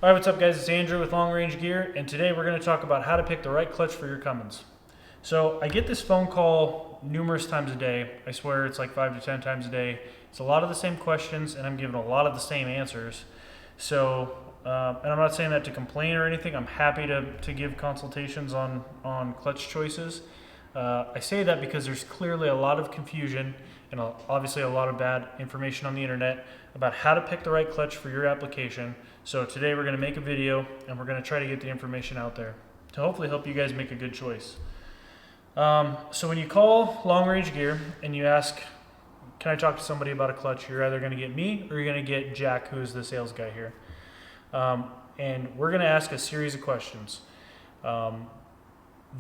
Alright, what's up guys? It's Andrew with Long Range Gear, and today we're going to talk about how to pick the right clutch for your Cummins. So I get this phone call numerous times a day. I swear it's like 5 to 10 times a day. It's a lot of the same questions and I'm giving a lot of the same answers. So, and I'm not saying that to complain or anything. I'm happy to give consultations on clutch choices. I say that because there's clearly a lot of confusion and obviously a lot of bad information on the internet about how to pick the right clutch for your application. So today we're going to make a video and we're going to try to get the information out there to hopefully help you guys make a good choice. So when you call Long Range Gear and you ask, can I talk to somebody about a clutch, you're either going to get me or you're going to get Jack, who is the sales guy here. And we're going to ask a series of questions.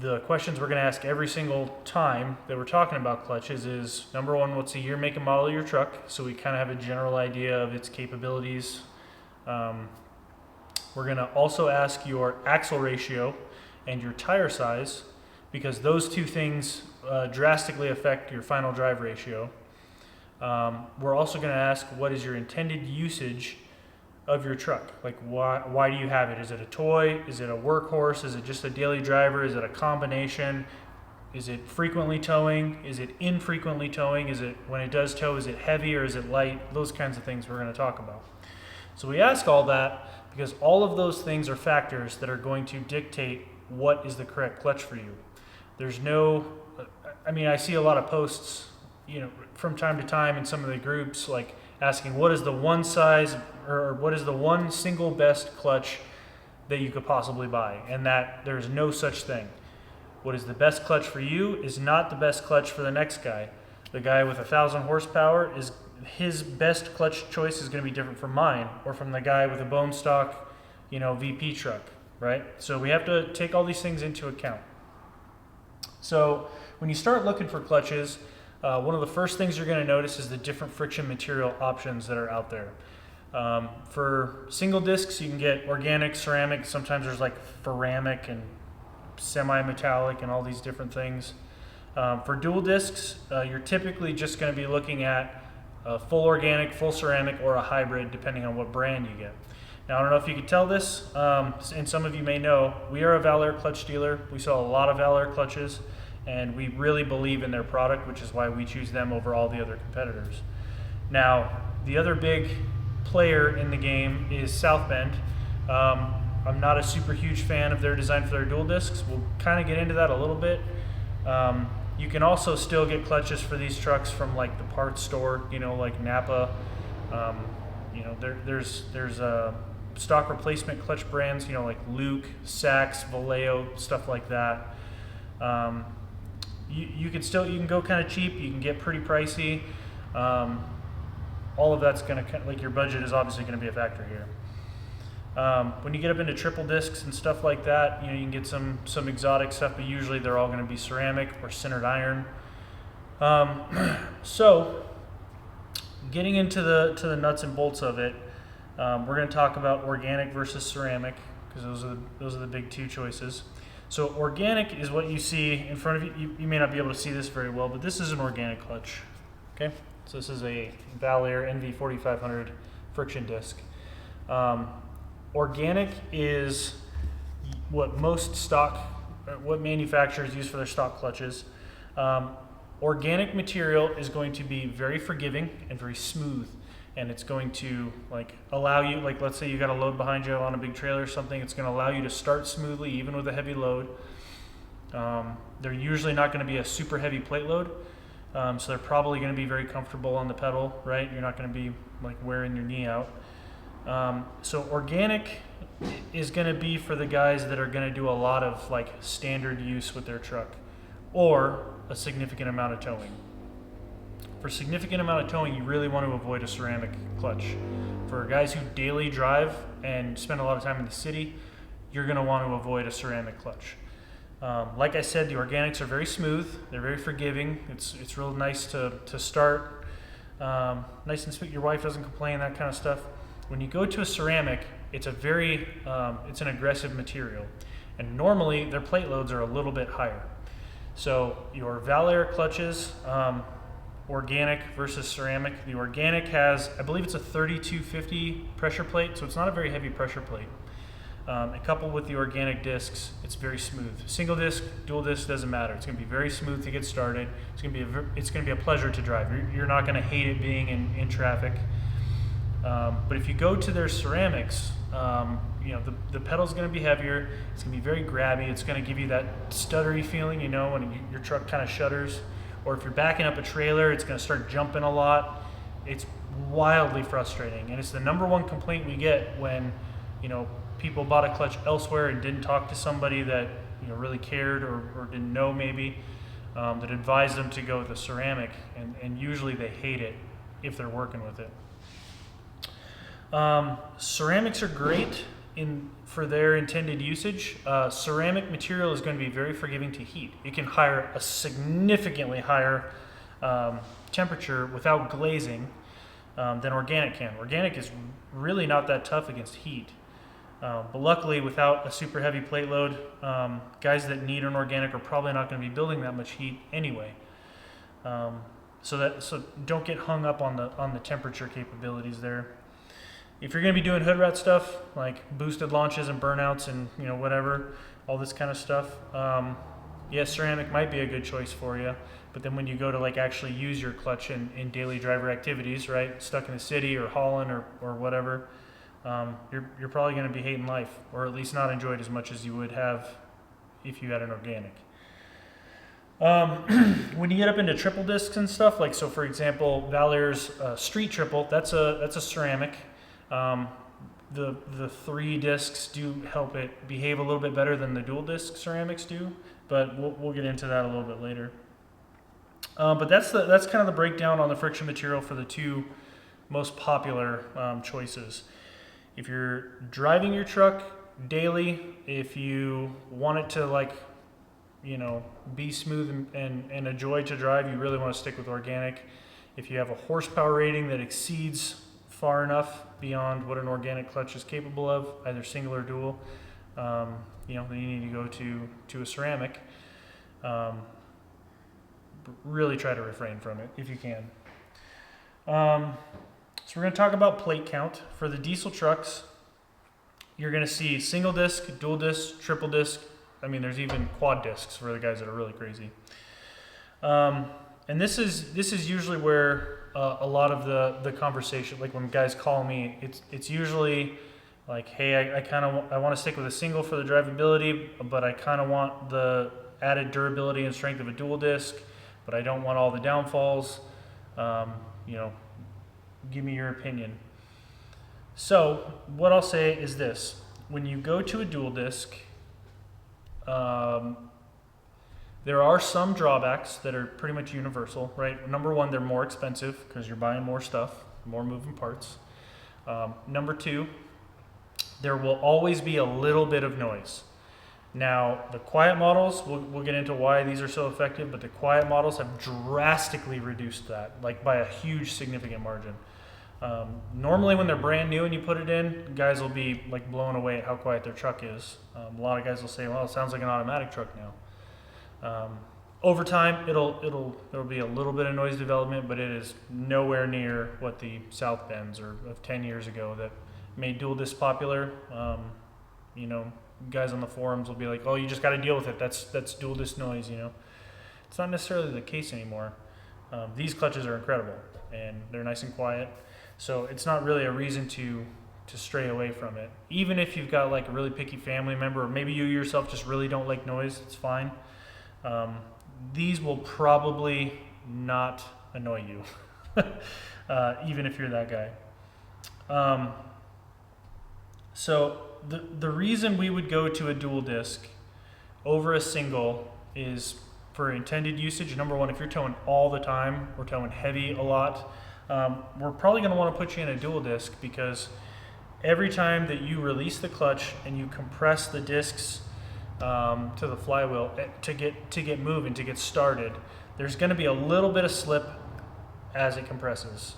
The questions we're going to ask every single time that we're talking about clutches is, number one, what's the year, make, and model of your truck? So we kind of have a general idea of its capabilities. We're going to also ask your axle ratio and your tire size, because those two things drastically affect your final drive ratio. We're also going to ask, what is your intended usage of your truck? Like, why do you have it? Is it a toy? Is it a workhorse? Is it just a daily driver? Is it a combination? Is it frequently towing? Is it infrequently towing? Is it, when it does tow, is it heavy or is it light? Those kinds of things we're going to talk about. So we ask all that because all of those things are factors that are going to dictate what is the correct clutch for you. There's no, I mean, I see a lot of posts, from time to time in some of the groups, like asking what is the one size or what is the one single best clutch that you could possibly buy, and that there's no such thing. What is the best clutch for you is not the best clutch for the next guy. The guy with 1,000 horsepower, is his best clutch choice is going to be different from mine or from the guy with a bone stock, VP truck, right? So we have to take all these things into account. So when you start looking for clutches, one of the first things you're going to notice is the different friction material options that are out there. For single discs, you can get organic, ceramic. Sometimes there's like ceramic and semi-metallic and all these different things. For dual discs, you're typically just going to be looking at full organic, full ceramic, or a hybrid, depending on what brand you get. Now, I don't know if you could tell this, and some of you may know, we are a Valair clutch dealer. We sell a lot of Valair clutches, and we really believe in their product, which is why we choose them over all the other competitors. Now, the other big player in the game is South Bend. I'm not a super huge fan of their design for their dual discs. We'll kind of get into that a little bit. You can also still get clutches for these trucks from like the parts store, like Napa. There's stock replacement clutch brands, like Luke, Sachs, Valair, stuff like that. You can go kind of cheap. You can get pretty pricey. All of that's going to, like, your budget is obviously going to be a factor here. When you get up into triple discs and stuff like that, you can get some exotic stuff, but usually they're all going to be ceramic or sintered iron. So getting into the nuts and bolts of it, we're going to talk about organic versus ceramic, because those are the big two choices. So organic is what you see in front of you. You may not be able to see this very well, but this is an organic clutch. Okay, so this is a Valair NV4500 friction disc. Organic is what what manufacturers use for their stock clutches. Organic material is going to be very forgiving and very smooth, and it's going to allow you, let's say you got a load behind you on a big trailer or something, it's going to allow you to start smoothly even with a heavy load. They're usually not going to be a super heavy plate load, so they're probably going to be very comfortable on the pedal, right? You're not going to be wearing your knee out. So organic is going to be for the guys that are going to do a lot of standard use with their truck or a significant amount of towing. For significant amount of towing, you really want to avoid a ceramic clutch. For guys who daily drive and spend a lot of time in the city, you're going to want to avoid a ceramic clutch. Like I said, the organics are very smooth. They're very forgiving. It's real nice to start. Nice and smooth. Your wife doesn't complain, that kind of stuff. When you go to a ceramic, it's an aggressive material, and normally their plate loads are a little bit higher. So your Valair clutches, organic versus ceramic. The organic has, I believe it's a 3250 pressure plate, so it's not a very heavy pressure plate. Coupled with the organic discs, it's very smooth. Single disc, dual disc, doesn't matter. It's going to be very smooth to get started. It's going to be a pleasure to drive. You're not going to hate it being in traffic. But if you go to their ceramics, the pedal's going to be heavier. It's going to be very grabby. It's going to give you that stuttery feeling, when your truck kind of shudders. Or if you're backing up a trailer, it's going to start jumping a lot. It's wildly frustrating, and it's the number one complaint we get when, people bought a clutch elsewhere and didn't talk to somebody that really cared or didn't know maybe, that advised them to go with a ceramic, and usually they hate it if they're working with it. Ceramics are great for their intended usage. Ceramic material is going to be very forgiving to heat. It can hire a significantly higher temperature without glazing than organic can. Organic is really not that tough against heat. But luckily, without a super heavy plate load, guys that need an organic are probably not going to be building that much heat anyway. So don't get hung up on the temperature capabilities there. If you're going to be doing hood rat stuff like boosted launches and burnouts and whatever, all this kind of stuff, ceramic might be a good choice for you. But then when you go to actually use your clutch in daily driver activities, right, stuck in the city or hauling or whatever, you're probably going to be hating life, or at least not enjoy it as much as you would have if you had an organic. When you get up into triple discs and stuff, so for example, Valair's Street Triple, that's a ceramic. The 3 discs do help it behave a little bit better than the dual disc ceramics do, but we'll get into that a little bit later. But that's kind of the breakdown on the friction material for the 2 most popular choices. If you're driving your truck daily, if you want it to be smooth and a joy to drive, you really want to stick with organic. If you have a horsepower rating that exceeds far enough beyond what an organic clutch is capable of, either single or dual, then you need to go to a ceramic. Really try to refrain from it if you can. So we're going to talk about plate count. For the diesel trucks, you're going to see single disc, dual disc, triple disc. There's even quad discs for the guys that are really crazy. And this is usually where a lot of the conversation, when guys call me, it's usually hey, I want to stick with a single for the drivability, but I kind of want the added durability and strength of a dual disc, but I don't want all the downfalls. Give me your opinion. So what I'll say is this: when you go to a dual disc, there are some drawbacks that are pretty much universal, right? Number one, they're more expensive because you're buying more stuff, more moving parts. Number two, there will always be a little bit of noise. Now, the quiet models, we'll get into why these are so effective, but the quiet models have drastically reduced that, by a huge, significant margin. Normally when they're brand new and you put it in, guys will be blown away at how quiet their truck is. A lot of guys will say, well, it sounds like an automatic truck now. Over time, there'll be a little bit of noise development, but it is nowhere near what the South Bends of 10 years ago that made dual disc popular. Guys on the forums will be like, oh, you just got to deal with it. That's dual disc noise, It's not necessarily the case anymore. These clutches are incredible, and they're nice and quiet. So it's not really a reason to stray away from it. Even if you've got a really picky family member, or maybe you yourself just really don't like noise, it's fine. These will probably not annoy you, even if you're that guy. So the reason we would go to a dual disc over a single is for intended usage. Number one, if you're towing all the time or towing heavy a lot, we're probably going to want to put you in a dual disc, because every time that you release the clutch and you compress the discs to the flywheel to get moving, to get started, there's going to be a little bit of slip as it compresses,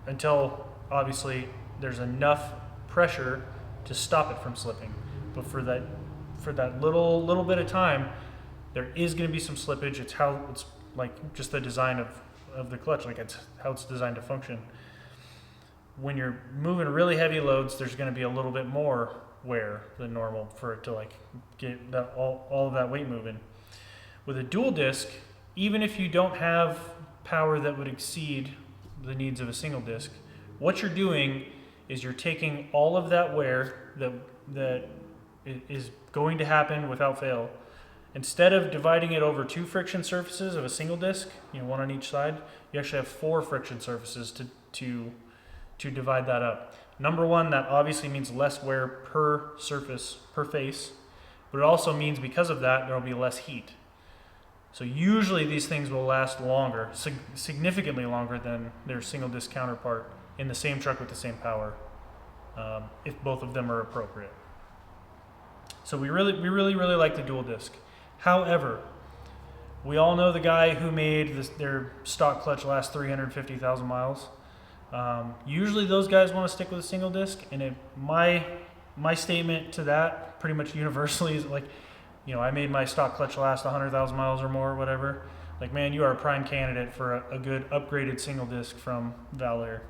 until obviously there's enough pressure to stop it from slipping. But for that little bit of time, there is going to be some slippage. It's just the design of the clutch, like it's how it's designed to function. When you're moving really heavy loads, there's going to be a little bit more wear than normal for it to like get that, all of that weight moving. With a dual disc, even if you don't have power that would exceed the needs of a single disc, what you're doing is you're taking all of that wear that is going to happen without fail. Instead of dividing it over 2 friction surfaces of a single disc, one on each side, you actually have 4 friction surfaces to divide that up. Number one, that obviously means less wear per surface, per face, but it also means because of that, there will be less heat. So usually these things will last longer, significantly longer than their single disc counterpart in the same truck with the same power, if both of them are appropriate. So we really like the dual disc. However, we all know the guy who made their stock clutch last 350,000 miles. Usually those guys want to stick with a single disc, and my statement to that pretty much universally is like, I made my stock clutch last 100,000 miles or more, whatever. Like, man, you are a prime candidate for a good upgraded single disc from Valair.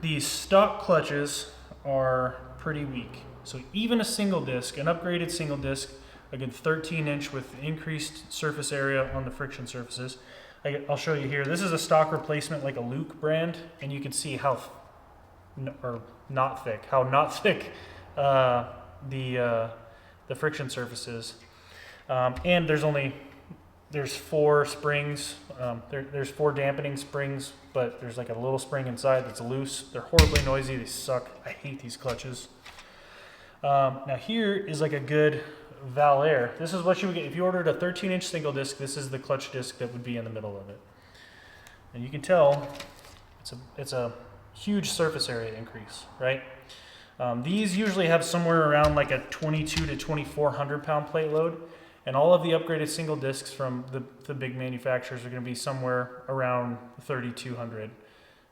These stock clutches are pretty weak. So even a single disc, an upgraded single disc, a good 13-inch with increased surface area on the friction surfaces. I'll show you here. This is a stock replacement like a Luke brand, and you can see how not thick the friction surface is. And there's 4 springs. There's 4 dampening springs, but there's like a little spring inside that's loose. They're horribly noisy. They suck. I hate these clutches. Now here is like a good Valair. This is what you would get if you ordered a 13-inch single disc. This is the clutch disc that would be in the middle of it, and you can tell it's a huge surface area increase, right? These usually have somewhere around like a 22 to 2,400 pound plate load, and all of the upgraded single discs from the big manufacturers are going to be somewhere around 3,200,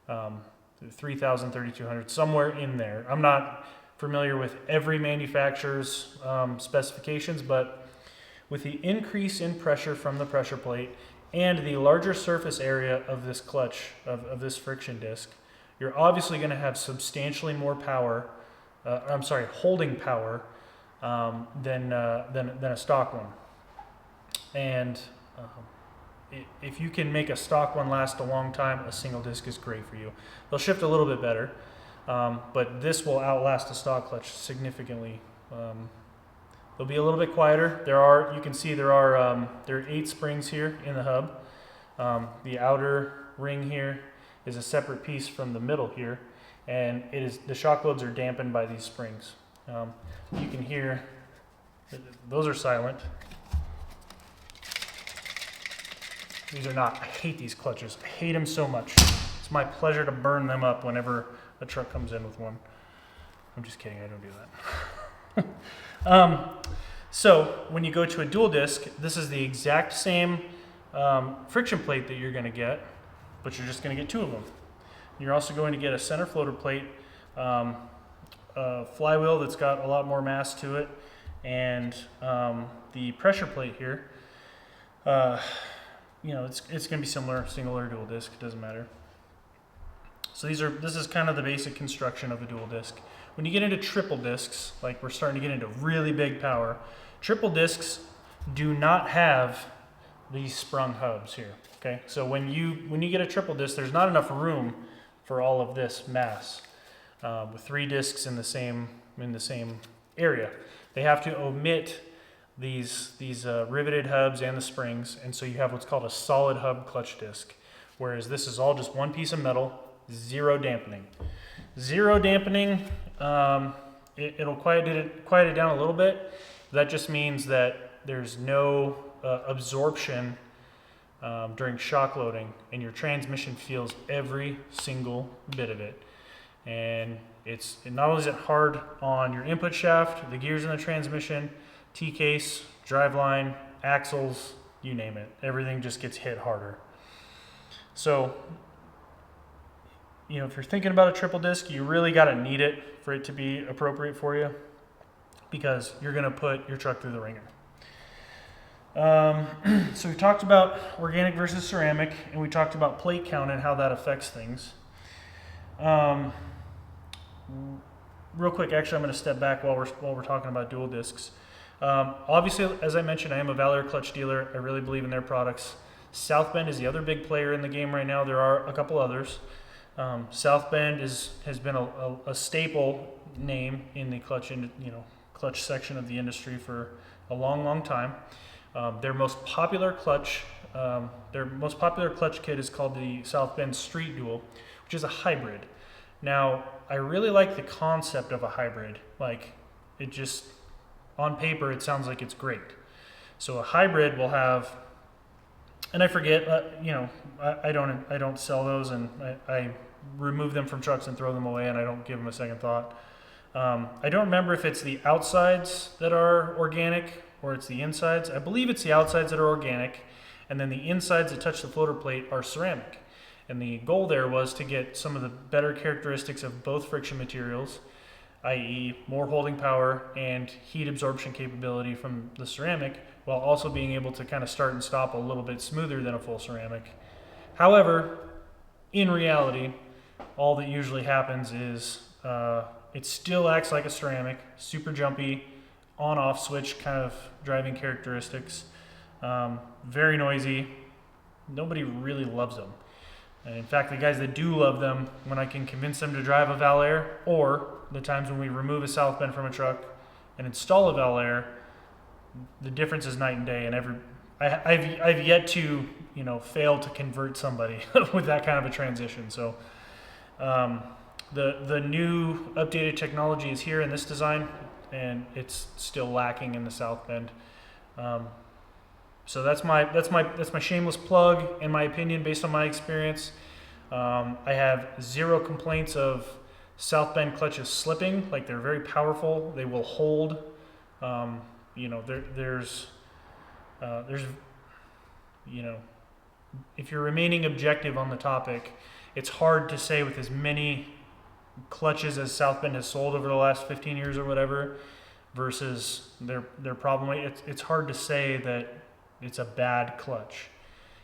3,000, 3,200, somewhere in there. I'm not familiar with every manufacturer's specifications, but with the increase in pressure from the pressure plate and the larger surface area of this clutch, of this friction disc, you're obviously going to have substantially more power, holding power, than a stock one. And if you can make a stock one last a long time, a single disc is great for you. They'll shift a little bit better. But this will outlast a stock clutch significantly. They'll be a little bit quieter. There are 8 springs here in the hub. The outer ring here is a separate piece from the middle here, and the shock loads are dampened by these springs. You can hear those are silent. These are not. I hate these clutches. I hate them so much. It's my pleasure to burn them up whenever a truck comes in with one. I'm just kidding, I don't do that. So when you go to a dual disc, this is the exact same friction plate that you're going to get, but you're just going to get 2 of them. You're also going to get a center floater plate, a flywheel that's got a lot more mass to it, and the pressure plate here. It's going to be similar, single or dual disc, it doesn't matter. So this is kind of the basic construction of a dual disc. When you get into triple discs, like we're starting to get into really big power, triple discs do not have these sprung hubs here. Okay, so when you get a triple disc, there's not enough room for all of this mass. With 3 discs in the same area, they have to omit these riveted hubs and the springs, and so you have what's called a solid hub clutch disc. Whereas this is all just one piece of metal. Zero dampening. Zero dampening, it'll quiet it down a little bit. That just means that there's no absorption during shock loading, and your transmission feels every single bit of it. And it not only is it hard on your input shaft, the gears in the transmission, T-case, driveline, axles, you name it. Everything just gets hit harder. So, if you're thinking about a triple disc, you really got to need it for it to be appropriate for you, because you're going to put your truck through the ringer. So we talked about organic versus ceramic, and we talked about plate count and how that affects things. Real quick, actually, I'm going to step back while we're talking about dual discs. Obviously, as I mentioned, I am a Valair clutch dealer. I really believe in their products. South Bend is the other big player in the game right now. There are a couple others. South Bend has been a staple name in the clutch section of the industry for a long time. Their most popular clutch kit is called the South Bend Street Dual, which is a hybrid. Now, I really like the concept of a hybrid. Like, it just, on paper, it sounds like it's great. So a hybrid will have, and I forget, I don't sell those, and I remove them from trucks and throw them away, and I don't give them a second thought. I don't remember if it's the outsides that are organic or it's the insides. I believe it's the outsides that are organic, and then the insides that touch the floater plate are ceramic. And the goal there was to get some of the better characteristics of both friction materials, i.e. more holding power and heat absorption capability from the ceramic, while also being able to kind of start and stop a little bit smoother than a full ceramic. However, in reality, all that usually happens is it still acts like a ceramic, super jumpy, on-off switch kind of driving characteristics, very noisy. Nobody really loves them. And in fact, the guys that do love them, when I can convince them to drive a Valair, or the times when we remove a South Bend from a truck and install a Valair, the difference is night and day. And I've yet to fail to convert somebody with that kind of a transition. So the new updated technology is here in this design, and it's still lacking in the South Bend. So that's my shameless plug, in my opinion, based on my experience. I have zero complaints of South Bend clutches slipping. Like, they're very powerful. They will hold. There's if you're remaining objective on the topic, it's hard to say with as many clutches as South Bend has sold over the last 15 years or whatever versus their problem. It's hard to say that it's a bad clutch.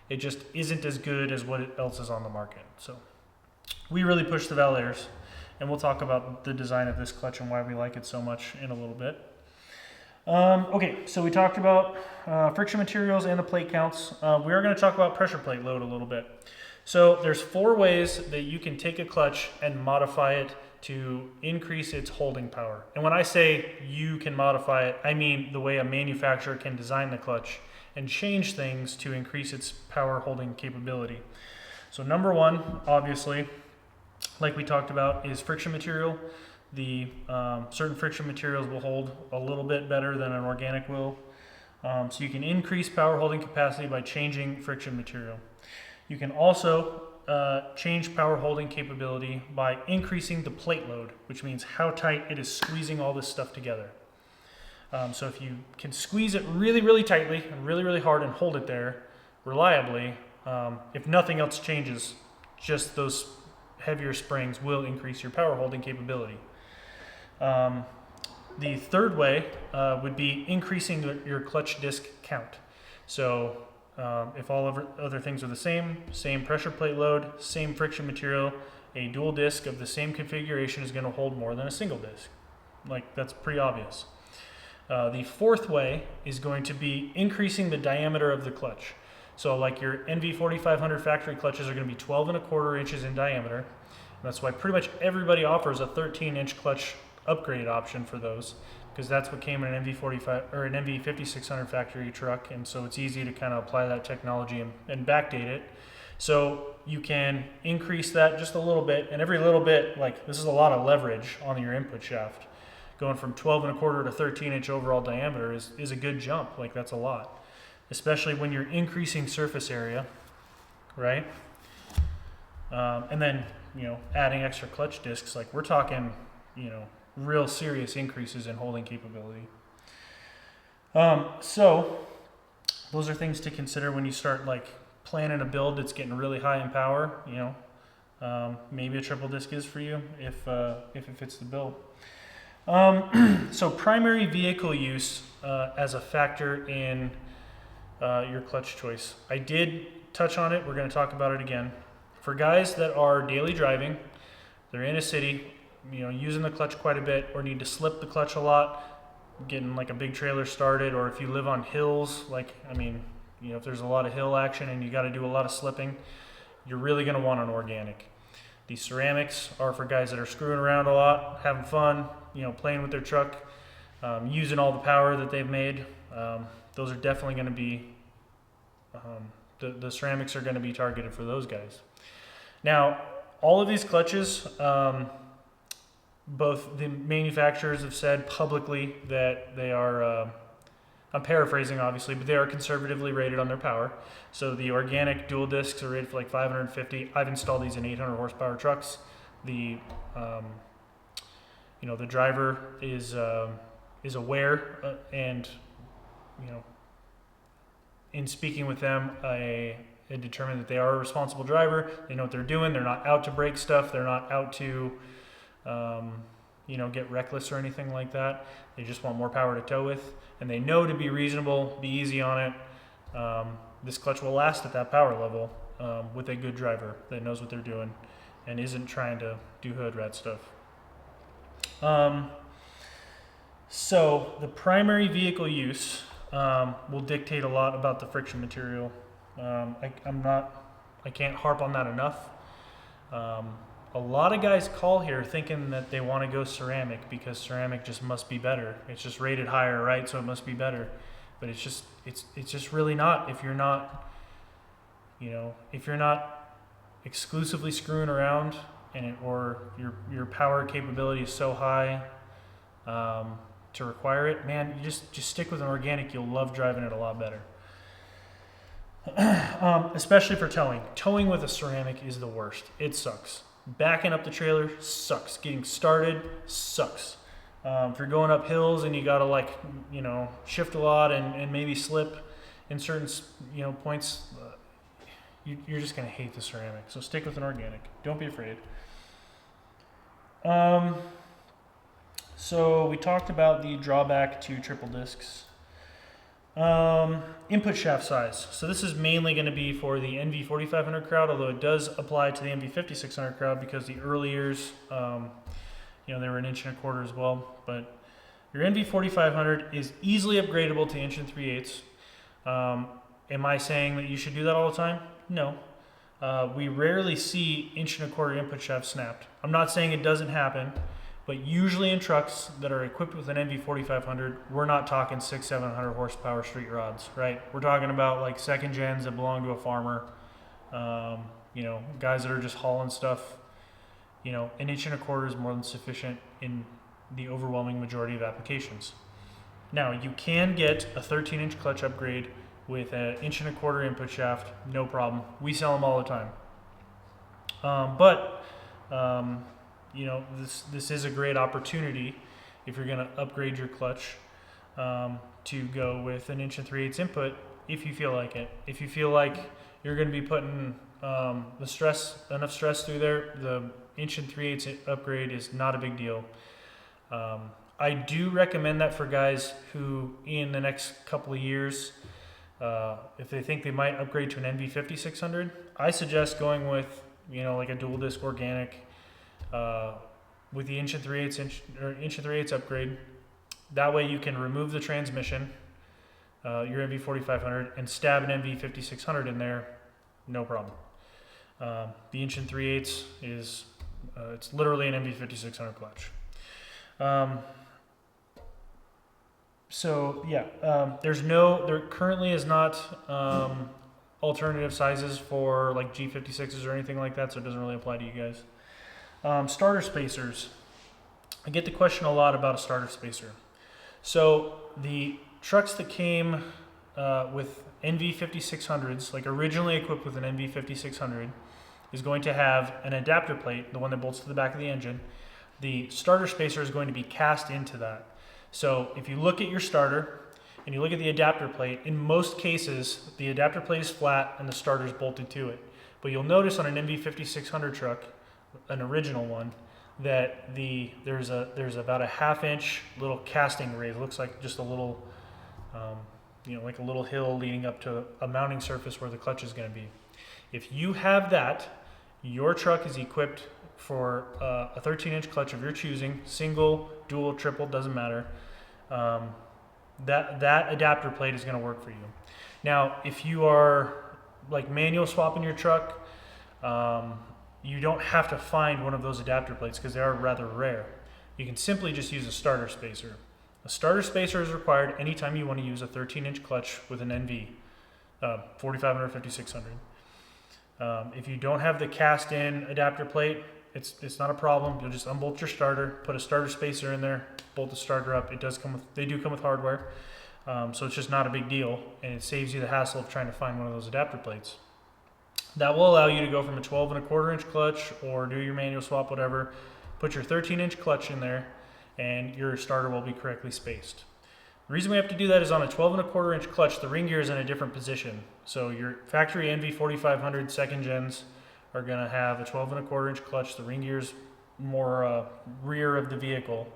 It just isn't as good as what else is on the market. So we really push the Valairs, and we'll talk about the design of this clutch and why we like it so much in a little bit. Okay, so we talked about friction materials and the plate counts. We are going to talk about pressure plate load a little bit. So there's 4 ways that you can take a clutch and modify it to increase its holding power. And when I say you can modify it, I mean the way a manufacturer can design the clutch and change things to increase its power holding capability. So number 1, obviously, like we talked about, is friction material. The certain friction materials will hold a little bit better than an organic will. So you can increase power holding capacity by changing friction material. You can also change power holding capability by increasing the plate load, which means how tight it is squeezing all this stuff together. So if you can squeeze it really, really tightly and really, really hard and hold it there reliably, if nothing else changes, just those heavier springs will increase your power holding capability. The third way would be increasing your clutch disc count. So if all other things are the same pressure plate load, same friction material, a dual disc of the same configuration is going to hold more than a single disc. Like, that's pretty obvious. The fourth way is going to be increasing the diameter of the clutch. So like your NV4500 factory clutches are going to be 12.25 inches in diameter. And that's why pretty much everybody offers a 13-inch clutch upgrade option for those, because that's what came in an NV45 or an NV5600 factory truck, and so it's easy to kind of apply that technology and backdate it. So you can increase that just a little bit, and every little bit, like, this is a lot of leverage on your input shaft. Going from 12.25 to 13-inch overall diameter is a good jump. Like, that's a lot, especially when you're increasing surface area, right? And then, adding extra clutch discs, like, we're talking, real serious increases in holding capability. So those are things to consider when you start, like, planning a build that's getting really high in power. Maybe a triple disc is for you if it fits the bill. So primary vehicle use as a factor in your clutch choice. I did touch on it. We're going to talk about it again. For guys that are daily driving, they're in a city, using the clutch quite a bit, or need to slip the clutch a lot, getting like a big trailer started, or if you live on hills, if there's a lot of hill action and you got to do a lot of slipping, you're really going to want an organic. These ceramics are for guys that are screwing around a lot, having fun, playing with their truck, using all the power that they've made. Those are definitely going to be, the ceramics are going to be targeted for those guys. Now, all of these clutches, both the manufacturers have said publicly that they are, I'm paraphrasing obviously, but they are conservatively rated on their power. So the organic dual discs are rated for like 550. I've installed these in 800 horsepower trucks. The the driver is aware, and in speaking with them, I determined that they are a responsible driver. They know what they're doing. They're not out to break stuff. They're not out to get reckless or anything like that. They just want more power to tow with, and they know to be reasonable, be easy on it. This clutch will last at that power level with a good driver that knows what they're doing and isn't trying to do hood rat stuff. So the primary vehicle use will dictate a lot about the friction material. I can't harp on that enough. A lot of guys call here thinking that they want to go ceramic because ceramic just must be better. It's just rated higher, right? So it must be better. But it's just really not. If you're not exclusively screwing around or your power capability is so high to require it, man, you just stick with an organic. You'll love driving it a lot better. Especially for towing. Towing with a ceramic is the worst. It sucks. Backing up the trailer sucks. Getting started sucks. If you're going up hills and you gotta shift a lot and maybe slip in certain points, you're just gonna hate the ceramic. So stick with an organic. Don't be afraid. So we talked about the drawback to triple discs. Input shaft size. So this is mainly going to be for the NV4500 crowd, although it does apply to the NV5600 crowd because the early years, they were 1.25 inches as well. But your NV4500 is easily upgradable to 1 3/8. Am I saying that you should do that all the time? No. We rarely see 1 1/4 input shaft snapped. I'm not saying it doesn't happen, but usually in trucks that are equipped with an NV4500, we're not talking 600-700 horsepower street rods, right? We're talking about like second gens that belong to a farmer, guys that are just hauling stuff. 1 1/4 is more than sufficient in the overwhelming majority of applications. Now, you can get a 13-inch clutch upgrade with an 1 1/4 input shaft, no problem. We sell them all the time. This is a great opportunity if you're going to upgrade your clutch to go with an 1 3/8 input if you feel like it. If you feel like you're going to be putting enough stress through there, the 1 3/8 upgrade is not a big deal. I do recommend that for guys who in the next couple of years, if they think they might upgrade to an NV5600, I suggest going with like a dual disc organic with the 1 3/8 upgrade. That way you can remove the transmission, your NV4500, and stab an NV5600 in there, no problem. The 1 3/8 is it's literally an NV5600 clutch. There currently is not alternative sizes for like G56s or anything like that, so it doesn't really apply to you guys. Starter spacers. I get the question a lot about a starter spacer. So the trucks that came with NV5600s, like originally equipped with an NV5600, is going to have an adapter plate, the one that bolts to the back of the engine. The starter spacer is going to be cast into that. So if you look at your starter and you look at the adapter plate, in most cases the adapter plate is flat and the starter is bolted to it. But you'll notice on an NV5600 truck, an original one, that there's about a 1/2 inch little casting raise. It looks like just a little like a little hill leading up to a mounting surface where the clutch is going to be. If you have that, your truck is equipped for a 13-inch clutch of your choosing, single, dual, triple, doesn't matter. That adapter plate is going to work for you. Now, if you are like manual swapping your truck, you don't have to find one of those adapter plates because they are rather rare. You can simply just use a starter spacer. A starter spacer is required anytime you want to use a 13-inch clutch with an NV, 4500, 5600. If you don't have the cast-in adapter plate, it's not a problem. You'll just unbolt your starter, put a starter spacer in there, bolt the starter up. They do come with hardware, so it's just not a big deal, and it saves you the hassle of trying to find one of those adapter plates. That will allow you to go from a 12.25-inch clutch or do your manual swap, whatever. Put your 13-inch clutch in there, and your starter will be correctly spaced. The reason we have to do that is on a 12.25-inch clutch, the ring gear is in a different position. So your factory NV4500 second gens are going to have a 12.25-inch clutch. The ring gear's more rear of the vehicle.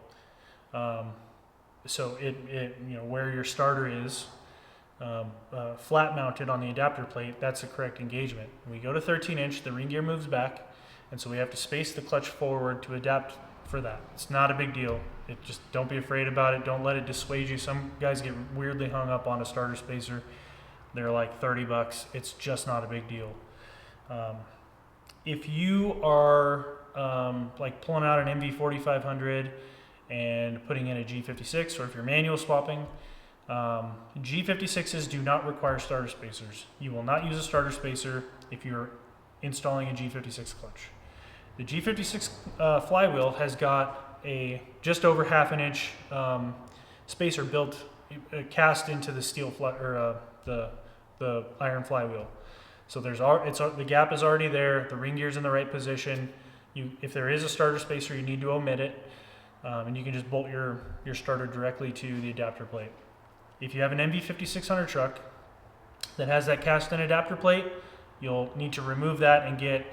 So where your starter is flat mounted on the adapter plate, that's the correct engagement. When we go to 13-inch, the ring gear moves back, and so we have to space the clutch forward to adapt for that. It's not a big deal. Just don't be afraid about it. Don't let it dissuade you. Some guys get weirdly hung up on a starter spacer. They're like $30. It's just not a big deal. If you are like pulling out an MV4500 and putting in a G56, or if you're manual swapping, G56s do not require starter spacers. You will not use a starter spacer if you're installing a G56 clutch. The G56 flywheel has got a just over half an inch spacer built, cast into the steel the iron flywheel. So the gap is already there. The ring gear's in the right position. If there is a starter spacer, you need to omit it, and you can just bolt your starter directly to the adapter plate. If you have an MV5600 truck that has that cast-in adapter plate, you'll need to remove that and get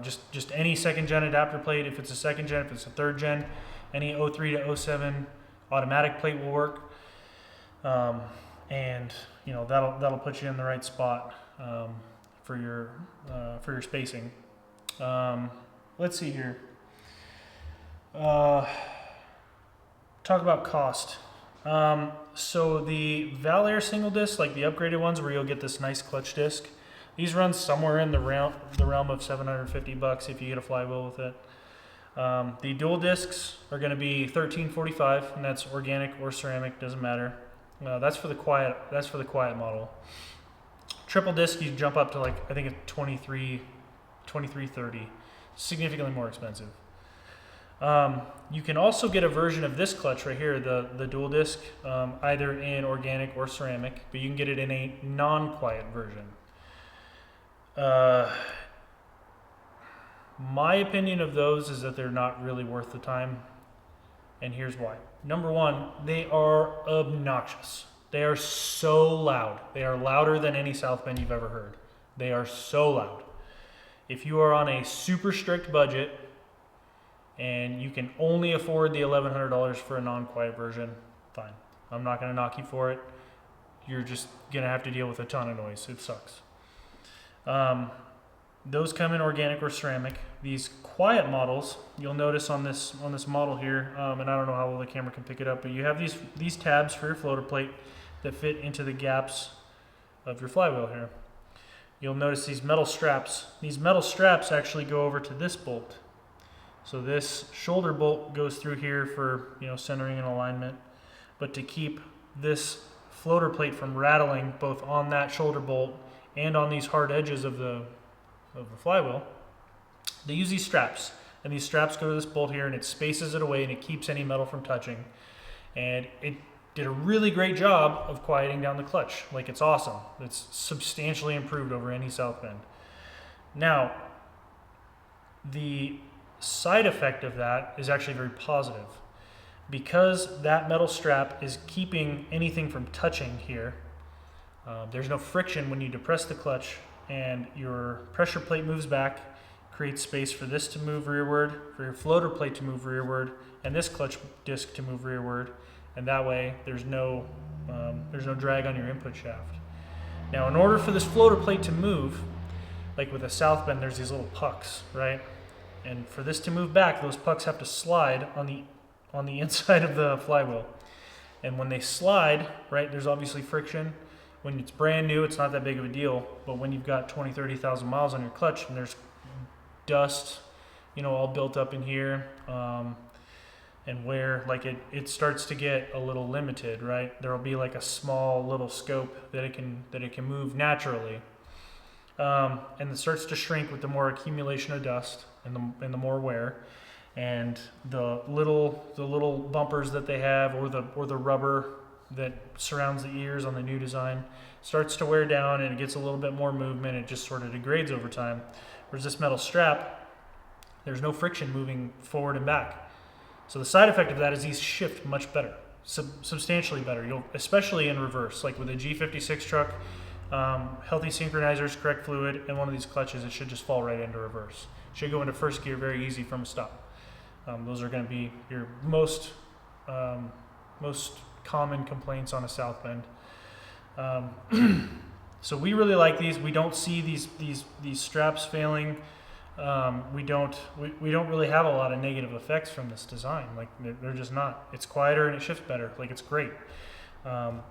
just any second gen adapter plate. If it's a second gen, if it's a third gen, any 03 to 07 automatic plate will work, and that'll put you in the right spot for your spacing. Let's see here. Talk about cost. So the Valair single disc, like the upgraded ones where you'll get this nice clutch disc, these run somewhere in the realm of $750 if you get a flywheel with it. The dual discs are going to be $1345, and that's organic or ceramic, doesn't matter. That's for the quiet model. Triple disc, you jump up to I think it's $2330, significantly more expensive. You can also get a version of this clutch right here, the dual disc, either in organic or ceramic, but you can get it in a non-quiet version. My opinion of those is that they're not really worth the time, and here's why. Number one, they are obnoxious. They are so loud. They are louder than any South Bend you've ever heard. They are so loud. If you are on a super strict budget and you can only afford the $1,100 for a non-quiet version, fine. I'm not going to knock you for it. You're just going to have to deal with a ton of noise. It sucks. Those come in organic or ceramic. These quiet models, you'll notice on this model here, and I don't know how well the camera can pick it up, but you have these tabs for your floater plate that fit into the gaps of your flywheel here. You'll notice these metal straps. These metal straps actually go over to this bolt. So this shoulder bolt goes through here for centering and alignment, but to keep this floater plate from rattling both on that shoulder bolt and on these hard edges of the flywheel, they use these straps, and these straps go to this bolt here, and it spaces it away and it keeps any metal from touching, and it did a really great job of quieting down the clutch. It's awesome. It's substantially improved over any South Bend. Now, the side effect of that is actually very positive. Because that metal strap is keeping anything from touching here, there's no friction when you depress the clutch, and your pressure plate moves back, creates space for this to move rearward, for your floater plate to move rearward, and this clutch disc to move rearward, and that way there's no drag on your input shaft. Now, in order for this floater plate to move, like with a south bend, there's these little pucks, right? And for this to move back, those pucks have to slide on the inside of the flywheel. And when they slide, right, there's obviously friction. When it's brand new, it's not that big of a deal. But when you've got 20, 30,000 miles on your clutch and there's dust, all built up in here, and where like it starts to get a little limited, right? There will be like a small little scope that it can move naturally, and it starts to shrink with the more accumulation of dust and the more wear, and the little bumpers that they have, or the rubber that surrounds the ears on the new design starts to wear down, and it gets a little bit more movement. It just sort of degrades over time. Whereas this metal strap, there's no friction moving forward and back. So the side effect of that is these shift much better, substantially better. Especially in reverse, like with a G56 truck, healthy synchronizers, correct fluid, and one of these clutches, it should just fall right into reverse. It should go into first gear very easy from a stop. Those are going to be your most common complaints on a south bend. So we really like these. We don't see these straps failing. We don't really have a lot of negative effects from this design. Like they're just not. It's quieter and it shifts better. Like it's great.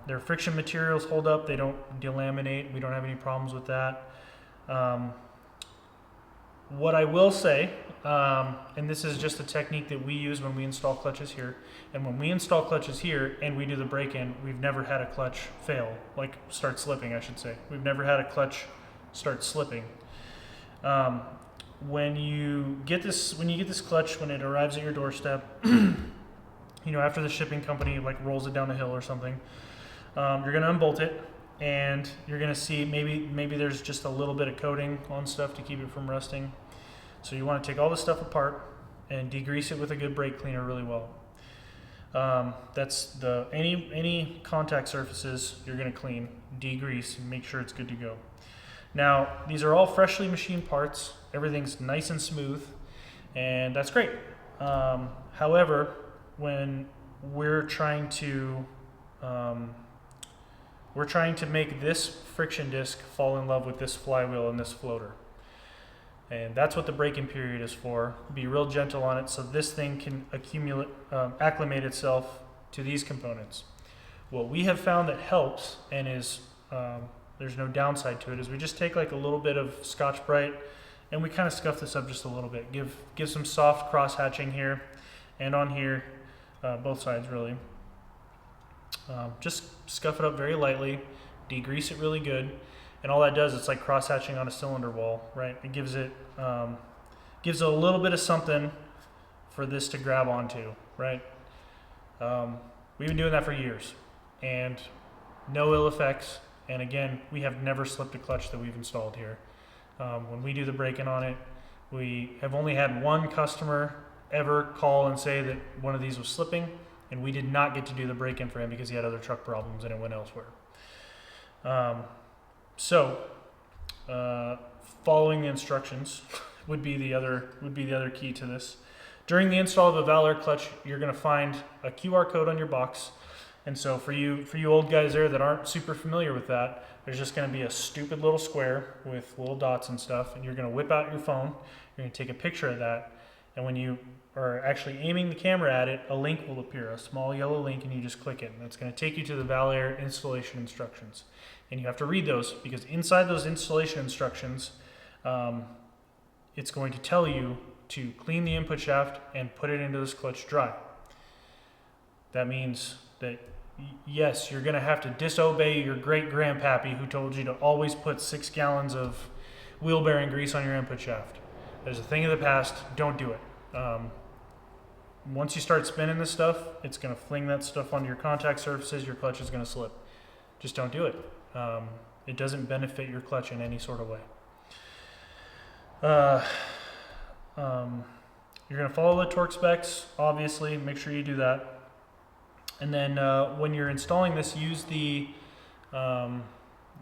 Their friction materials hold up. They don't delaminate. We don't have any problems with that. What I will say, and this is just a technique that we use when we install clutches here, and when we install clutches here and we do the break-in, we've never had a clutch fail, like start slipping, I should say. We've never had a clutch start slipping. When you get this clutch, when it arrives at your doorstep, after the shipping company like rolls it down a hill or something, you're going to unbolt it, and you're going to see maybe there's just a little bit of coating on stuff to keep it from rusting. So you want to take all this stuff apart and degrease it with a good brake cleaner really well. That's any contact surfaces you're going to clean, degrease, and make sure it's good to go. Now, these are all freshly machined parts. Everything's nice and smooth, and that's great. However, when we're trying to make this friction disc fall in love with this flywheel and this floater. And that's what the break-in period is for. Be real gentle on it so this thing can acclimate itself to these components. What we have found that helps, and is there's no downside to it, is we just take like a little bit of Scotch-Brite and we kind of scuff this up just a little bit. Give some soft cross-hatching here and on here, both sides really. Just scuff it up very lightly, degrease it really good, and all that does, it's like cross-hatching on a cylinder wall, right? It gives it a little bit of something for this to grab onto, right? We've been doing that for years, and no ill effects. And again, we have never slipped a clutch that we've installed here. When we do the break-in on it, we have only had one customer ever call and say that one of these was slipping, and we did not get to do the break-in for him because he had other truck problems and it went elsewhere. Following the instructions would be the other key to this. During the install of a Valair clutch, you're going to find a QR code on your box, and so for you old guys there that aren't super familiar with that, there's just going to be a stupid little square with little dots and stuff, and you're going to whip out your phone. You're going to take a picture of that, and when you are actually aiming the camera at it, a link will appear, a small yellow link, and you just click it, and it's going to take you to the Valair installation instructions. And you have to read those, because inside those installation instructions, it's going to tell you to clean the input shaft and put it into this clutch dry. That means that, yes, you're going to have to disobey your great-grandpappy who told you to always put 6 gallons of wheel bearing grease on your input shaft. That is a thing of the past. Don't do it. Once you start spinning this stuff, it's going to fling that stuff onto your contact surfaces. Your clutch is going to slip. Just don't do it. It doesn't benefit your clutch in any sort of way. You're going to follow the torque specs, obviously. Make sure you do that. And then when you're installing this, use the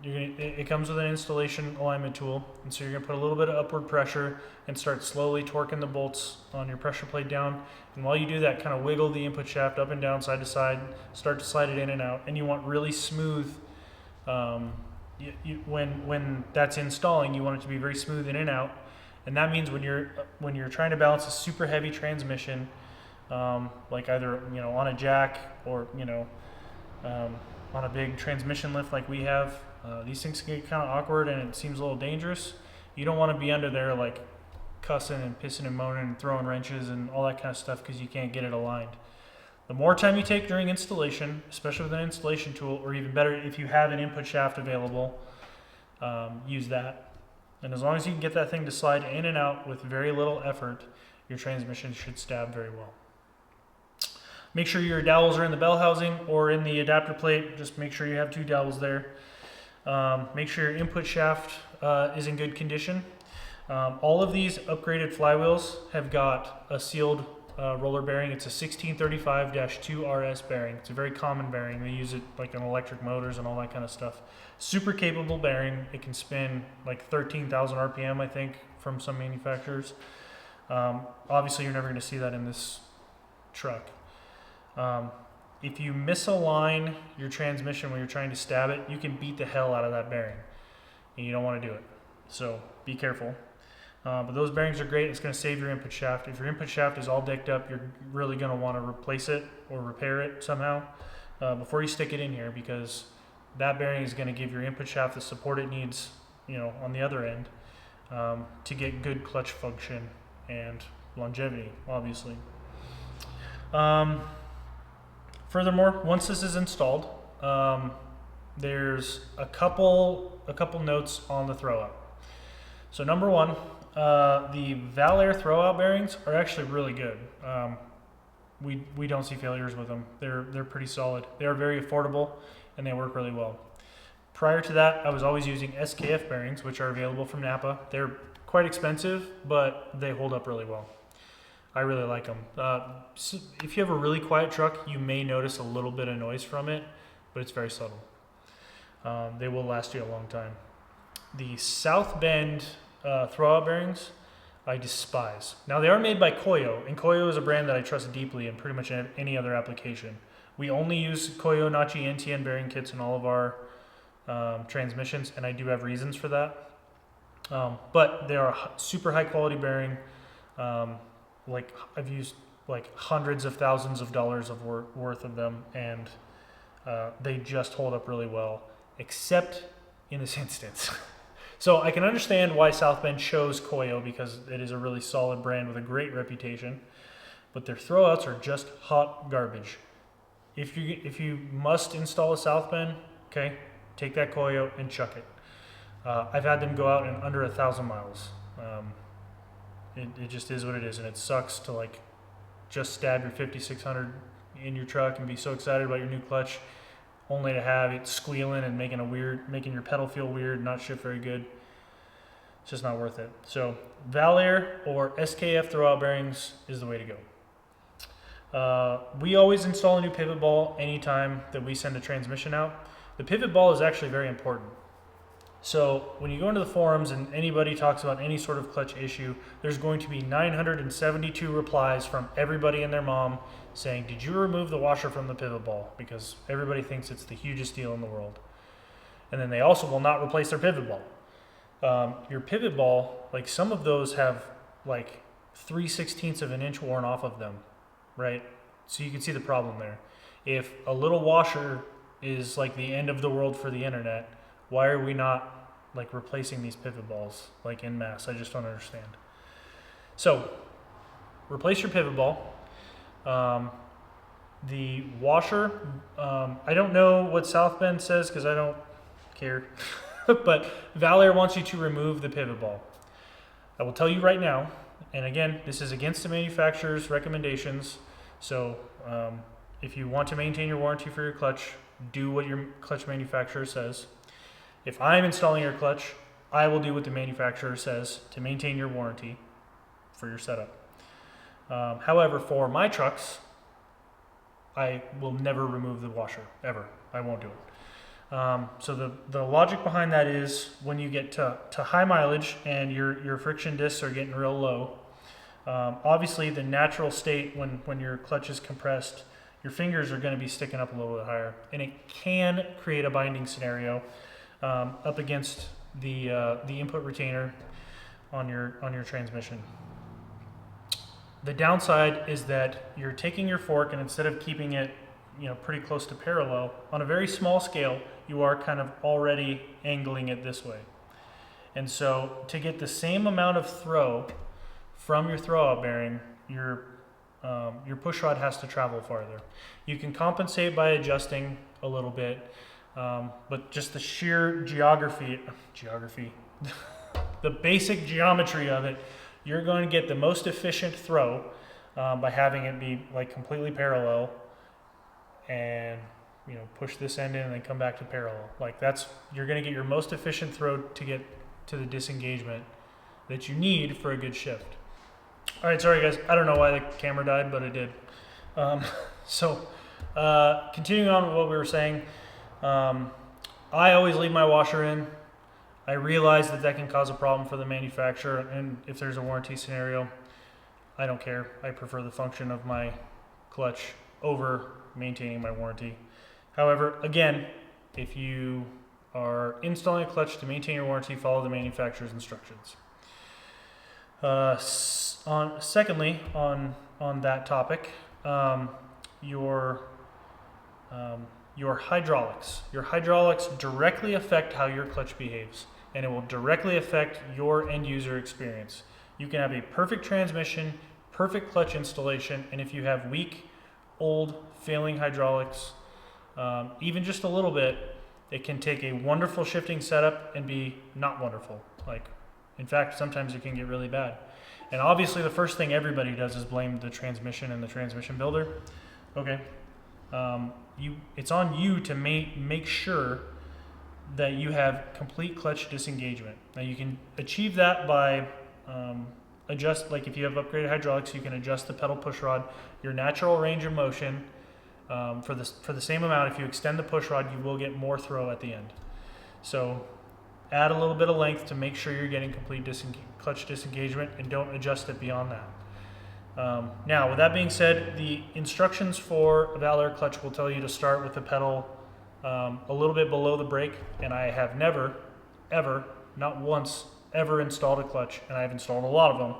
it comes with an installation alignment tool, and so you're going to put a little bit of upward pressure and start slowly torquing the bolts on your pressure plate down. And while you do that, kind of wiggle the input shaft up and down, side to side, start to slide it in and out. And you want really smooth, when that's installing, you want it to be very smooth in and out. And that means when you're trying to balance a super heavy transmission, like either on a jack or on a big transmission lift like we have, these things can get kind of awkward and it seems a little dangerous. You don't want to be under there like cussing and pissing and moaning and throwing wrenches and all that kind of stuff because you can't get it aligned. The more time you take during installation, especially with an installation tool, or even better if you have an input shaft available, use that. And as long as you can get that thing to slide in and out with very little effort, your transmission should stab very well. Make sure your dowels are in the bell housing or in the adapter plate. Just make sure you have 2 dowels there. Make sure your input shaft is in good condition. All of these upgraded flywheels have got a sealed roller bearing. It's a 1635-2 RS bearing. It's a very common bearing. They use it like on electric motors and all that kind of stuff. Super capable bearing. It can spin like 13,000 RPM, I think, from some manufacturers. Obviously, you're never going to see that in this truck. If you misalign your transmission when you're trying to stab it, you can beat the hell out of that bearing, and you don't want to do it. So be careful. But those bearings are great. It's going to save your input shaft. If your input shaft is all dicked up, you're really going to want to replace it or repair it somehow before you stick it in here, because that bearing is going to give your input shaft the support it needs, on the other end, to get good clutch function and longevity, obviously. Furthermore, once this is installed, there's a couple notes on the throwout. So number one, the Valair throwout bearings are actually really good. We don't see failures with them. They're pretty solid. They are very affordable and they work really well. Prior to that, I was always using SKF bearings, which are available from Napa. They're quite expensive, but they hold up really well. I really like them. So if you have a really quiet truck, you may notice a little bit of noise from it, but it's very subtle. They will last you a long time. The South Bend throwout bearings, I despise. Now, they are made by Koyo, and Koyo is a brand that I trust deeply in pretty much any other application. We only use Koyo Nachi NTN bearing kits in all of our transmissions, and I do have reasons for that. But they are super high quality bearing. Like I've used like hundreds of thousands of dollars of worth of them, and they just hold up really well, except in this instance. So I can understand why South Bend chose Koyo, because it is a really solid brand with a great reputation, but their throwouts are just hot garbage. If you must install a South Bend, okay, take that Koyo and chuck it. I've had them go out in under 1,000 miles. It just is what it is, and it sucks to like just stab your 5600 in your truck and be so excited about your new clutch, only to have it squealing and making your pedal feel weird, not shift very good. It's just not worth it. So Valair or SKF throwout bearings is the way to go. We always install a new pivot ball anytime that we send a transmission out. The pivot ball is actually very important. So when you go into the forums and anybody talks about any sort of clutch issue, there's going to be 972 replies from everybody and their mom saying, did you remove the washer from the pivot ball? Because everybody thinks it's the hugest deal in the world. And then they also will not replace their pivot ball. Your pivot ball, like some of those have like 3/16 of an inch worn off of them, right? So you can see the problem there. If a little washer is like the end of the world for the internet, why are we not like replacing these pivot balls like en masse? I just don't understand. So replace your pivot ball. The washer, I don't know what South Bend says because I don't care, but Valair wants you to remove the pivot ball. I will tell you right now, and again, this is against the manufacturer's recommendations, so if you want to maintain your warranty for your clutch, do what your clutch manufacturer says. If I'm installing your clutch, I will do what the manufacturer says to maintain your warranty for your setup. However, for my trucks, I will never remove the washer, ever. I won't do it. So the logic behind that is when you get to high mileage and your friction discs are getting real low, obviously the natural state when your clutch is compressed, your fingers are going to be sticking up a little bit higher, and it can create a binding scenario up against the input retainer on your transmission. The downside is that you're taking your fork, and instead of keeping it pretty close to parallel, on a very small scale, you are kind of already angling it this way. And so to get the same amount of throw from your throwout bearing, your push rod has to travel farther. You can compensate by adjusting a little bit, but just the sheer geography, the basic geometry of it, you're going to get the most efficient throw by having it be like completely parallel, and push this end in and then come back to parallel. Like you're going to get your most efficient throw to get to the disengagement that you need for a good shift. All right, sorry guys, I don't know why the camera died, but it did. Continuing on with what we were saying, I always leave my washer in. I realize that can cause a problem for the manufacturer, and if there's a warranty scenario, I don't care. I prefer the function of my clutch over maintaining my warranty. However, again, if you are installing a clutch to maintain your warranty, follow the manufacturer's instructions. Secondly, on that topic, your hydraulics. Your hydraulics directly affect how your clutch behaves, and it will directly affect your end user experience. You can have a perfect transmission, perfect clutch installation, and if you have weak, old, failing hydraulics, even just a little bit, it can take a wonderful shifting setup and be not wonderful. In fact, sometimes it can get really bad. And obviously the first thing everybody does is blame the transmission and the transmission builder. Okay. It's on you to make sure that you have complete clutch disengagement. Now you can achieve that by if you have upgraded hydraulics, you can adjust the pedal push rod, your natural range of motion for the same amount. If you extend the push rod, you will get more throw at the end. So add a little bit of length to make sure you're getting complete clutch disengagement, and don't adjust it beyond that. Now, with that being said, the instructions for a Valair clutch will tell you to start with the pedal a little bit below the brake, and I have never, ever, not once, ever installed a clutch, and I've installed a lot of them,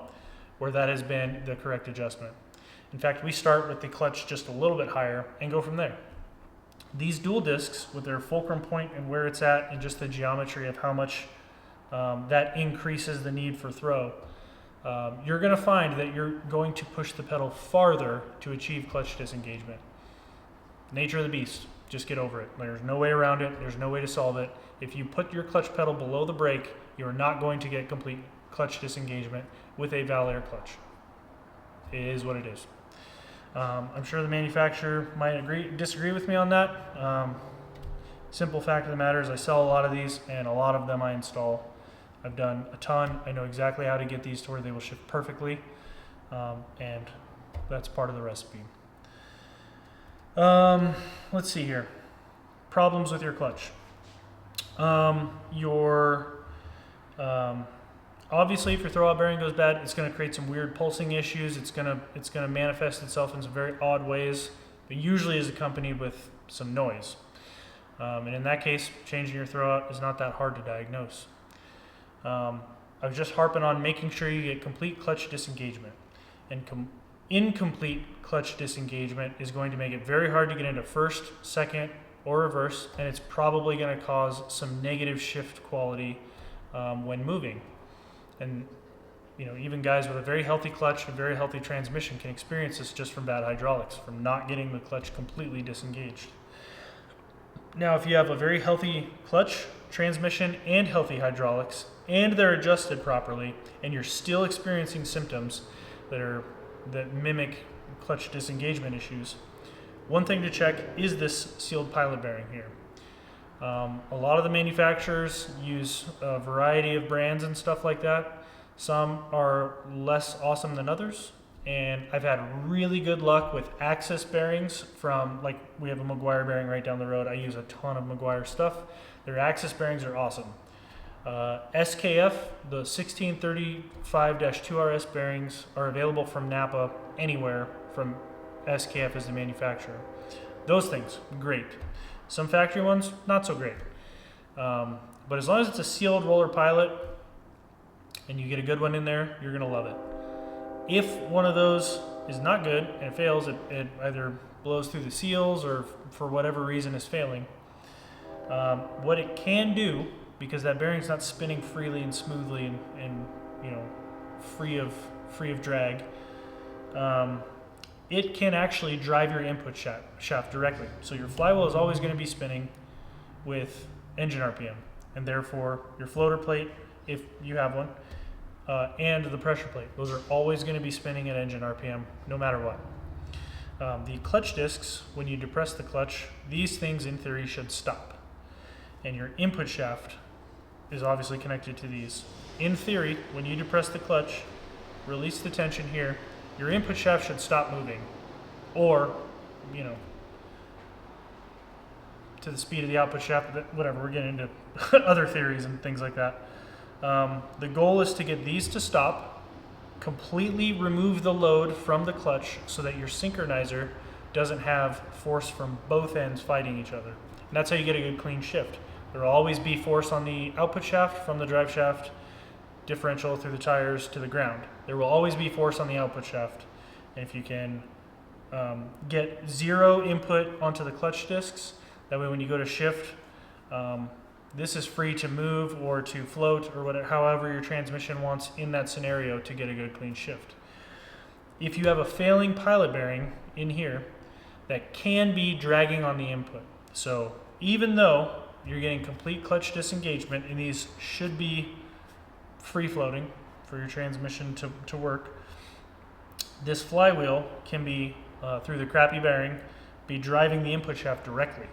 where that has been the correct adjustment. In fact, we start with the clutch just a little bit higher and go from there. These dual discs, with their fulcrum point and where it's at, and just the geometry of how much that increases the need for throw, you're going to find that you're going to push the pedal farther to achieve clutch disengagement. Nature of the beast. Just get over it. There's no way around it. There's no way to solve it. If you put your clutch pedal below the brake, you're not going to get complete clutch disengagement with a Valair clutch. It is what it is. I'm sure the manufacturer might disagree with me on that. Simple fact of the matter is I sell a lot of these, and a lot of them I install. I've done a ton. I know exactly how to get these to where they will shift perfectly, and that's part of the recipe. Let's see here. Problems with your clutch. Obviously, if your throwout bearing goes bad, it's going to create some weird pulsing issues. It's going to manifest itself in some very odd ways, but usually is accompanied with some noise. And in that case, changing your throwout is not that hard to diagnose. I was just harping on making sure you get complete clutch disengagement. And incomplete clutch disengagement is going to make it very hard to get into first, second, or reverse, and it's probably going to cause some negative shift quality when moving. And even guys with a very healthy clutch, a very healthy transmission can experience this just from bad hydraulics, from not getting the clutch completely disengaged. Now, if you have a very healthy clutch, transmission, and healthy hydraulics, and they're adjusted properly, and you're still experiencing symptoms that mimic clutch disengagement issues, one thing to check is this sealed pilot bearing here. A lot of the manufacturers use a variety of brands and stuff like that. Some are less awesome than others, and I've had really good luck with access bearings from, like, we have a Maguire bearing right down the road. I use a ton of Maguire stuff. Their access bearings are awesome. SKF, the 1635-2RS bearings are available from Napa anywhere from SKF as the manufacturer. Those things, great. Some factory ones, not so great. But as long as it's a sealed roller pilot and you get a good one in there, you're going to love it. If one of those is not good and it fails, it either blows through the seals or for whatever reason is failing. What it can do, because that bearing's not spinning freely and smoothly and free of drag, it can actually drive your input shaft directly. So your flywheel is always going to be spinning with engine RPM, and therefore your floater plate, if you have one, and the pressure plate, those are always going to be spinning at engine RPM no matter what. The clutch discs, when you depress the clutch, these things in theory should stop, and your input shaft is obviously connected to these. In theory, when you depress the clutch, release the tension here, your input shaft should stop moving, or, to the speed of the output shaft, whatever, we're getting into other theories and things like that. The goal is to get these to stop, completely remove the load from the clutch so that your synchronizer doesn't have force from both ends fighting each other. And that's how you get a good clean shift. There will always be force on the output shaft from the drive shaft differential through the tires to the ground. There will always be force on the output shaft. And if you can get zero input onto the clutch discs, that way when you go to shift, this is free to move or to float or whatever, however your transmission wants in that scenario to get a good clean shift. If you have a failing pilot bearing in here, that can be dragging on the input. So even though you're getting complete clutch disengagement, and these should be free floating for your transmission to work, this flywheel can be, through the crappy bearing, be driving the input shaft directly.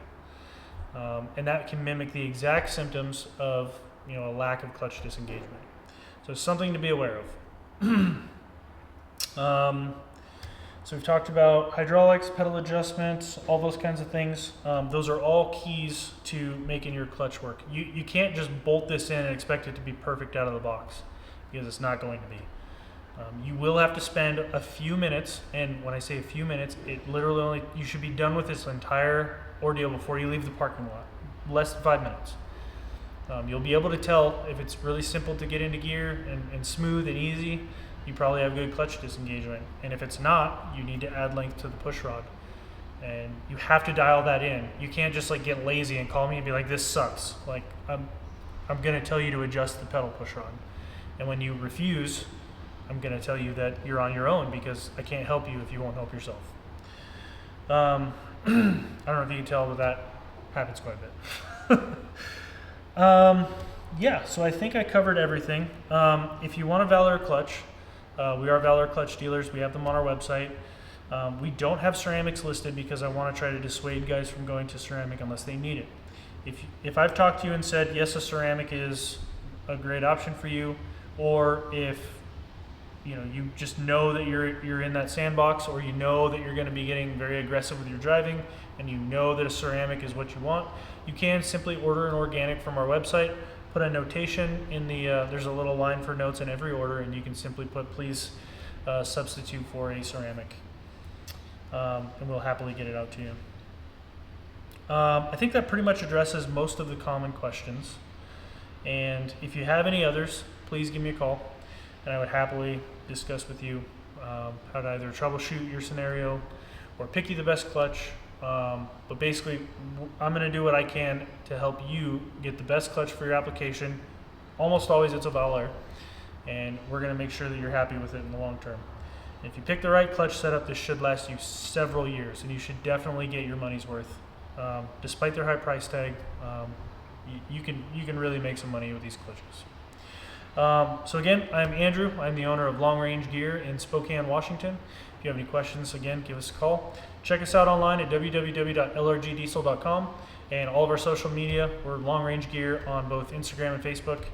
And that can mimic the exact symptoms of a lack of clutch disengagement. So it's something to be aware of. So we've talked about hydraulics, pedal adjustments, all those kinds of things. Those are all keys to making your clutch work. You can't just bolt this in and expect it to be perfect out of the box, because it's not going to be. You will have to spend a few minutes, and when I say a few minutes, it literally you should be done with this entire ordeal before you leave the parking lot. Less than 5 minutes. You'll be able to tell if it's really simple to get into gear and smooth and easy. You probably have good clutch disengagement, and if it's not, you need to add length to the push rod, and you have to dial that in. You can't just get lazy and call me and be like, this sucks. I'm going to tell you to adjust the pedal push rod, and when you refuse, I'm going to tell you that you're on your own, because I can't help you if you won't help yourself. I don't know if you can tell, but that happens quite a bit. Yeah, so I think I covered everything. If you want a Valair clutch, we are Valair clutch dealers. We have them on our website. We don't have ceramics listed because I want to try to dissuade guys from going to ceramic unless they need it. If I've talked to you and said, yes, a ceramic is a great option for you, or if you just know that you're in that sandbox, or you know that you're going to be getting very aggressive with your driving, and you know that a ceramic is what you want, you can simply order an organic from our website. Put a notation in the, there's a little line for notes in every order, and you can simply put, please substitute for a ceramic, and we'll happily get it out to you. I think that pretty much addresses most of the common questions, and if you have any others, please give me a call, and I would happily discuss with you how to either troubleshoot your scenario or pick you the best clutch. But basically, I'm going to do what I can to help you get the best clutch for your application. Almost always it's a Valair, and we're going to make sure that you're happy with it in the long term. And if you pick the right clutch setup, this should last you several years, and you should definitely get your money's worth. Despite their high price tag, you can really make some money with these clutches. So again, I'm Andrew. I'm the owner of Long Range Gear in Spokane, Washington. If you have any questions, again, give us a call. Check us out online at www.lrgdiesel.com, and all of our social media. We're Long Range Gear on both Instagram and Facebook.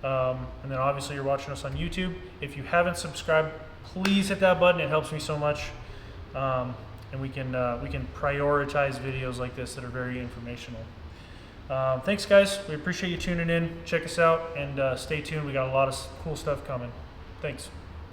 And then obviously you're watching us on YouTube. If you haven't subscribed, please hit that button. It helps me so much. And we can prioritize videos like this that are very informational. Thanks guys, we appreciate you tuning in. Check us out and stay tuned. We got a lot of cool stuff coming. Thanks.